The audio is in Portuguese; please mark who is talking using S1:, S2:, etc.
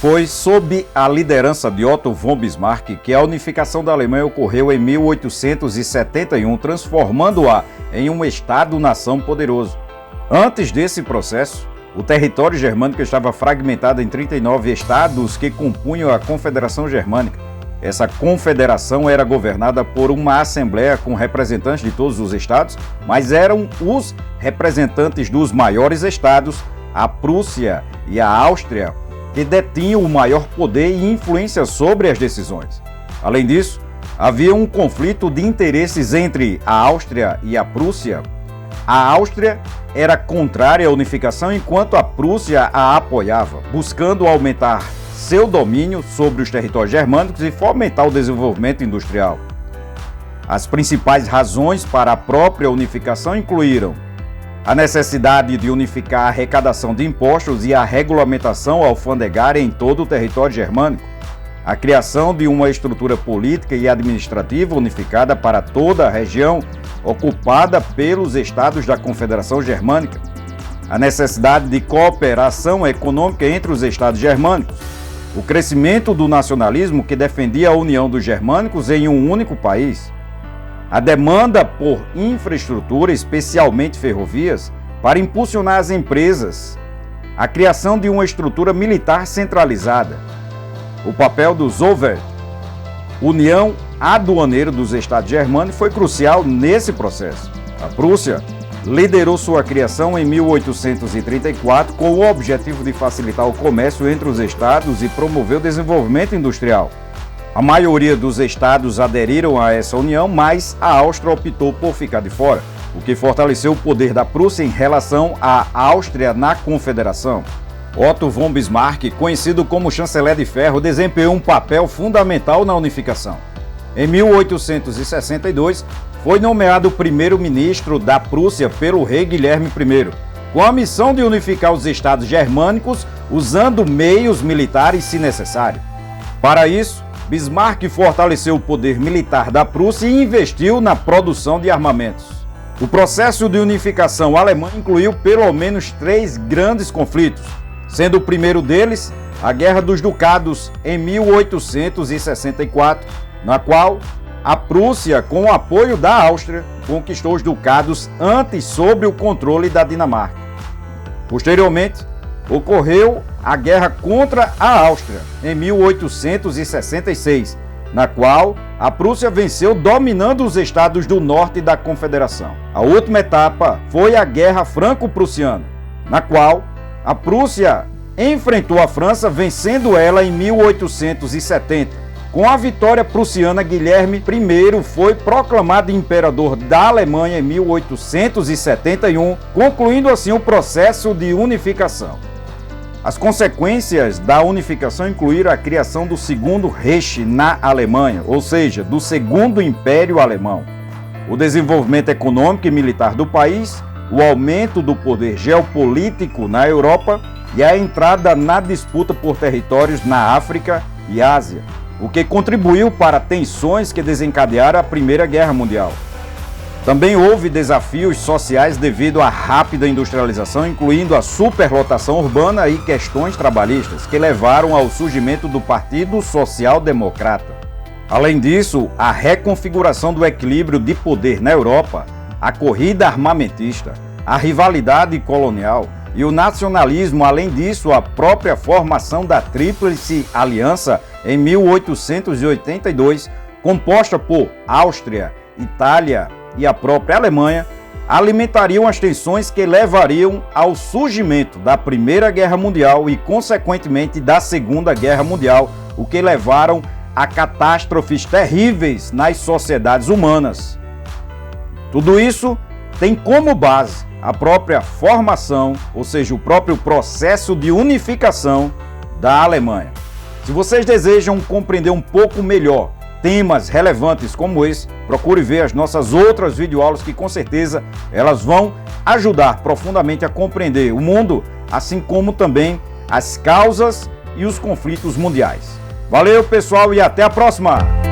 S1: Foi sob a liderança de Otto von Bismarck que a unificação da Alemanha ocorreu em 1871, transformando-a em um Estado-nação poderoso. Antes desse processo, o território germânico estava fragmentado em 39 estados que compunham a Confederação Germânica. Essa confederação era governada por uma assembleia com representantes de todos os estados, mas eram os representantes dos maiores estados, a Prússia e a Áustria, que detinham o maior poder e influência sobre as decisões. Além disso, havia um conflito de interesses entre a Áustria e a Prússia. A Áustria era contrária à unificação, enquanto a Prússia a apoiava, buscando aumentar seu domínio sobre os territórios germânicos e fomentar o desenvolvimento industrial. As principais razões para a própria unificação incluíram a necessidade de unificar a arrecadação de impostos e a regulamentação alfandegária em todo o território germânico, a criação de uma estrutura política e administrativa unificada para toda a região ocupada pelos estados da Confederação Germânica, a necessidade de cooperação econômica entre os estados germânicos, o crescimento do nacionalismo que defendia a união dos germânicos em um único país, a demanda por infraestrutura, especialmente ferrovias, para impulsionar as empresas, a criação de uma estrutura militar centralizada, o papel do Zollverein, União Aduaneira dos Estados Germânicos, foi crucial nesse processo. A Prússia liderou sua criação em 1834 com o objetivo de facilitar o comércio entre os estados e promover o desenvolvimento industrial. A maioria dos estados aderiram a essa união, mas a Áustria optou por ficar de fora, o que fortaleceu o poder da Prússia em relação à Áustria na Confederação. Otto von Bismarck, conhecido como Chanceler de Ferro, desempenhou um papel fundamental na unificação. Em 1862, foi nomeado primeiro-ministro da Prússia pelo rei Guilherme I, com a missão de unificar os estados germânicos usando meios militares se necessário. Para isso, Bismarck fortaleceu o poder militar da Prússia e investiu na produção de armamentos. O processo de unificação alemã incluiu pelo menos 3 grandes conflitos, sendo o primeiro deles a Guerra dos Ducados em 1864, na qual a Prússia, com o apoio da Áustria, conquistou os ducados antes sob o controle da Dinamarca. Posteriormente, ocorreu a guerra contra a Áustria, em 1866, na qual a Prússia venceu dominando os estados do norte da Confederação. A última etapa foi a Guerra Franco-Prussiana, na qual a Prússia enfrentou a França, vencendo ela em 1870. Com a vitória prussiana, Guilherme I foi proclamado imperador da Alemanha em 1871, concluindo assim o processo de unificação. As consequências da unificação incluíram a criação do Segundo Reich na Alemanha, ou seja, do Segundo Império Alemão, o desenvolvimento econômico e militar do país, o aumento do poder geopolítico na Europa e a entrada na disputa por territórios na África e Ásia, o que contribuiu para tensões que desencadearam a Primeira Guerra Mundial. Também houve desafios sociais devido à rápida industrialização, incluindo a superlotação urbana e questões trabalhistas, que levaram ao surgimento do Partido Social Democrata. Além disso, a reconfiguração do equilíbrio de poder na Europa, a corrida armamentista, a rivalidade colonial e o nacionalismo, além disso, a própria formação da Tríplice Aliança em 1882, composta por Áustria, Itália e a própria Alemanha, alimentariam as tensões que levariam ao surgimento da Primeira Guerra Mundial e, consequentemente, da Segunda Guerra Mundial, o que levaram a catástrofes terríveis nas sociedades humanas. Tudo isso tem como base a própria formação, ou seja, o próprio processo de unificação da Alemanha. Se vocês desejam compreender um pouco melhor temas relevantes como esse, procure ver as nossas outras videoaulas que com certeza elas vão ajudar profundamente a compreender o mundo, assim como também as causas e os conflitos mundiais. Valeu, pessoal, e até a próxima!